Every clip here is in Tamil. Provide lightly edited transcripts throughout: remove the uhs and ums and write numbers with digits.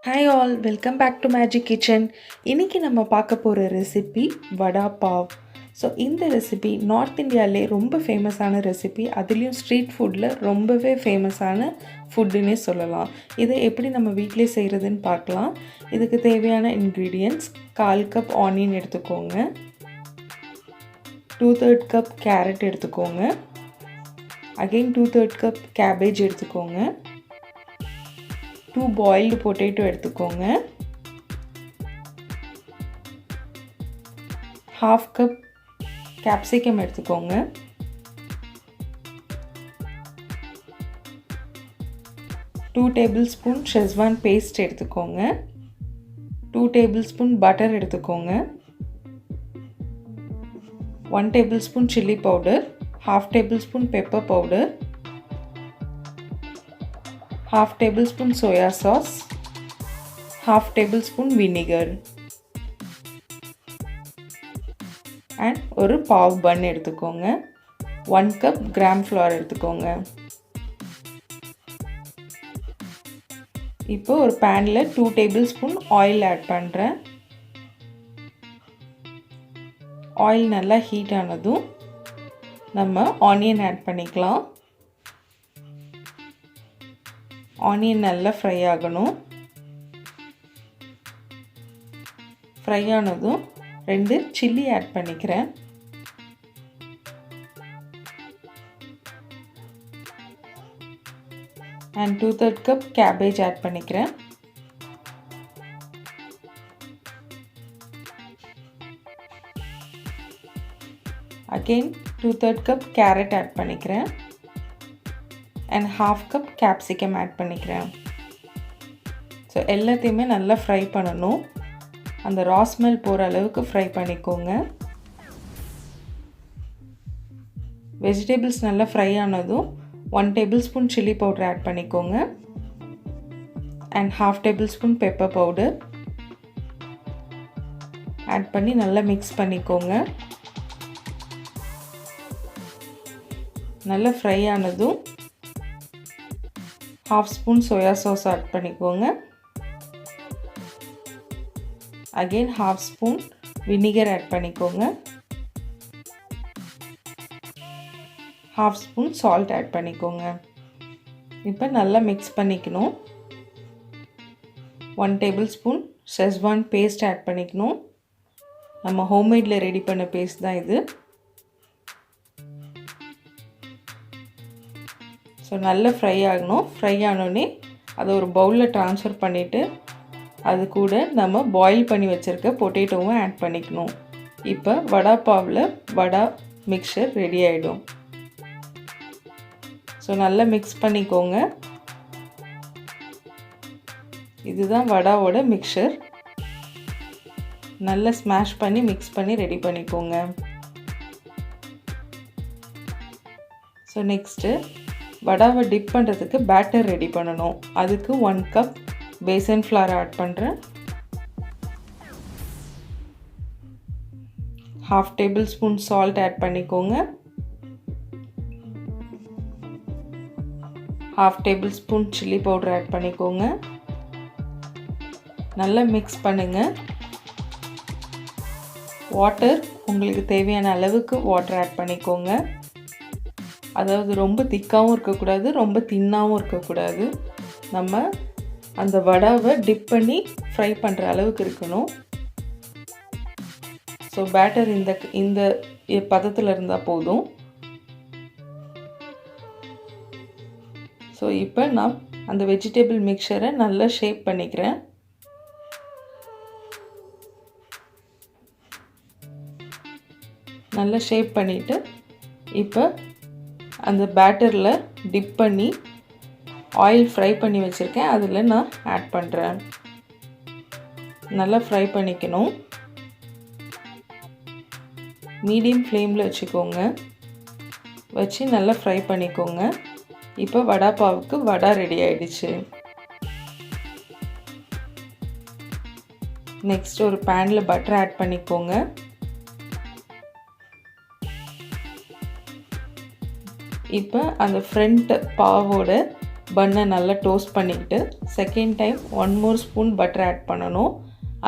Hi all, welcome back to magic kitchen. இன்றைக்கி நம்ம பார்க்க போகிற ரெசிபி வடா பாவ். ஸோ இந்த ரெசிபி நார்த் இந்தியாவிலே ரொம்ப ஃபேமஸான ரெசிபி, அதுலேயும் ஸ்ட்ரீட் ஃபுட்டில் ரொம்பவே ஃபேமஸான ஃபுட்டுன்னே சொல்லலாம். இதை எப்படி நம்ம வீட்டிலே செய்கிறதுன்னு பார்க்கலாம். இதுக்கு தேவையான இன்க்ரீடியன்ட்ஸ்: 1/4 கப் ஆனியன் எடுத்துக்கோங்க, 2/3 கப் கேரட் எடுத்துக்கோங்க, அகெயின் 2/3 கப் கேபேஜ் எடுத்துக்கோங்க, 2 பாயில்டு பொட்டேட்டோ எடுத்துக்கோங்க, 1/2 கப் capsicum எடுத்துக்கோங்க, 2 tablespoon Schezwan paste எடுத்துக்கோங்க, 2 tablespoon பட்டர் எடுத்துக்கோங்க, 1 tablespoon chilli powder, 1/2 tablespoon pepper powder, 1/2 tablespoon soya sauce, 1/2 tablespoon vinegar and ஒரு பாவ் பன் எடுத்துக்கோங்க. 1 கப் கிராம் ஃப்ளவர் எடுத்துக்கோங்க. இப்போ ஒரு பேனில் 2 டேபிள்ஸ்பூன் ஆயில் ஆட் பண்ணுறேன். ஆயில் நல்லா ஹீட் ஆனதும் நம்ம ஆனியன் ஆட் பண்ணிக்கலாம். ஆனியன் நல்லா ஃப்ரை ஆகணும். ஃப்ரை ஆனதும் 2 சில்லி ஆட் பண்ணிக்கிறேன். அண்ட் 2/3 கப் கேபேஜ் ஆட் பண்ணிக்கிறேன். அகெயின் 2/3 கப் கேரட் ஆட் பண்ணிக்கிறேன். அண்ட் 1/2 கப் கேப்சிகம் ஆட் பண்ணிக்கிறேன். ஸோ எல்லாத்தையுமே நல்லா ஃப்ரை பண்ணணும். அந்த ரா ஸ்மெல் போகிற அளவுக்கு ஃப்ரை பண்ணிக்கோங்க. வெஜிடபிள்ஸ் நல்லா ஃப்ரை ஆனதும் 1 டேபிள்ஸ்பூன் சில்லி பவுடர் ஆட் பண்ணிக்கோங்க. And 1/2 tablespoon pepper powder add பண்ணி நல்லா மிக்ஸ் பண்ணிக்கோங்க. நல்லா ஃப்ரை ஆனதும் 1/2 ஸ்பூன் சோயா சாஸ் ஆட் பண்ணிக்கோங்க. அகெயின் 1/2 ஸ்பூன் வினிகர் ஆட் பண்ணிக்கோங்க. 1/2 ஸ்பூன் சால்ட் ஆட் பண்ணிக்கோங்க. இப்போ நல்லா மிக்ஸ் பண்ணிக்கணும். 1 table spoon Schezwan paste add பண்ணிக்கணும். நம்ம ஹோம்மேடில் ரெடி பண்ண பேஸ்ட் தான் இது. ஸோ நல்லா ஃப்ரை ஆகணும். ஃப்ரை ஆனோடனே அதை ஒரு பவுலில் ட்ரான்ஸ்ஃபர் பண்ணிவிட்டு அது கூட நம்ம பாயில் பண்ணி வச்சுருக்க பொட்டேட்டோவும் ஆட் பண்ணிக்கணும். இப்போ வடா பாவில் வடா மிக்சர் ரெடி ஆகிடும். ஸோ நல்லா மிக்ஸ் பண்ணிக்கோங்க. இதுதான் வடாவோட மிக்சர். நல்லா ஸ்மாஷ் பண்ணி மிக்ஸ் பண்ணி ரெடி பண்ணிக்கோங்க. ஸோ நெக்ஸ்ட்டு வடாவை டிப் பண்ணுறதுக்கு பேட்டர் ரெடி பண்ணணும். அதுக்கு 1 கப் besan flour ஆட் பண்ணுறேன். 1/2 டேபிள்ஸ்பூன் சால்ட் ஆட் பண்ணிக்கோங்க. 1/2 டேபிள்ஸ்பூன் சில்லி பவுடர் ஆட் பண்ணிக்கோங்க. நல்லா மிக்ஸ் பண்ணுங்கள். வாட்டர் உங்களுக்கு தேவையான அளவுக்கு வாட்டர் ஆட் பண்ணிக்கோங்க. அதாவது ரொம்ப திக்காகவும் இருக்கக்கூடாது, ரொம்ப தின்னாகவும் இருக்கக்கூடாது. நம்ம அந்த வடாவை டிப் பண்ணி ஃப்ரை பண்ணுற அளவுக்கு இருக்கணும். ஸோ பேட்டர் இந்த பதத்தில் இருந்தால் போதும். ஸோ இப்போ நான் அந்த வெஜிடபிள் மிக்சரை நல்லா ஷேப் பண்ணிக்கிறேன். நல்லா ஷேப் பண்ணிவிட்டு இப்போ அந்த பேட்டரில் டிப் பண்ணி ஆயில் ஃப்ரை பண்ணி வச்சுருக்கேன், அதில் நான் ஆட் பண்ணுறேன். நல்லா ஃப்ரை பண்ணிக்கணும். மீடியம் ஃப்ளேமில் வச்சுக்கோங்க. வச்சு நல்லா ஃப்ரை பண்ணிக்கோங்க. இப்போ வடா பாவுக்கு வடா ரெடி ஆகிடுச்சு. நெக்ஸ்ட் ஒரு பேனில் பட்டர் ஆட் பண்ணிக்கோங்க. இப்போ அந்த ஃப்ரண்ட் பாவோட பன்னை நல்லா டோஸ்ட் பண்ணிக்கிட்டு second time 1 more spoon butter add பண்ணணும்.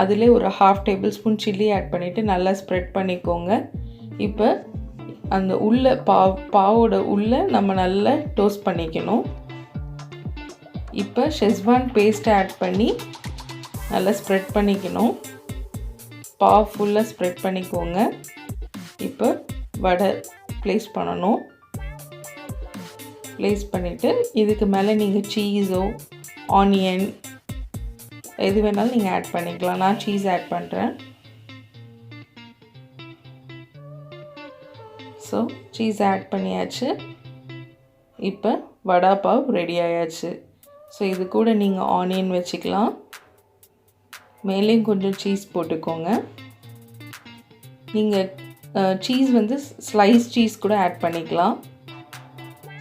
அதிலே ஒரு 1/2 tablespoon சில்லி ஆட் பண்ணிவிட்டு நல்லா ஸ்ப்ரெட் பண்ணிக்கோங்க. இப்போ அந்த உள்ள பாவோட உள்ளே நம்ம நல்லா டோஸ்ட் பண்ணிக்கணும். இப்போ ஷெஸ்வான் பேஸ்ட்டை ஆட் பண்ணி நல்லா ஸ்ப்ரெட் பண்ணிக்கணும். பாவ் ஃபுல்லாக ஸ்ப்ரெட் பண்ணிக்கோங்க. இப்போ வடை ப்ளேஸ் பண்ணணும். ப்ளேஸ் பண்ணிவிட்டு இதுக்கு மேலே நீங்கள் சீஸோ ஆனியன் எது வேணாலும் நீங்கள் ஆட் பண்ணிக்கலாம். நான் சீஸ் ஆட் பண்ணுறேன். ஸோ சீஸ் ஆட் பண்ணியாச்சு. இப்போ வடா பாவ் ரெடி ஆயாச்சு. ஸோ இது கூட நீங்கள் ஆனியன் வச்சுக்கலாம். மேலேயும் கொஞ்சம் சீஸ் போட்டுக்கோங்க. நீங்கள் சீஸ் வந்து ஸ்லைஸ் சீஸ் கூட ஆட் பண்ணிக்கலாம்.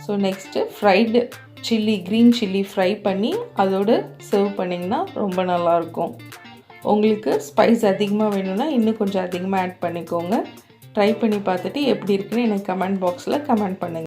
So next fried chilli green chilli fry பண்ணி அதோடு சர்வ் பண்ணிங்கன்னா ரொம்ப நல்லாயிருக்கும். உங்களுக்கு ஸ்பைஸ் அதிகமாக வேணும்னா இன்னும் கொஞ்சம் அதிகமாக ஆட் பண்ணிக்கோங்க. ட்ரை பண்ணி பார்த்துட்டு எப்படி இருக்குன்னு எனக்கு கமெண்ட் பாக்ஸில் கமெண்ட் பண்ணுங்கள்.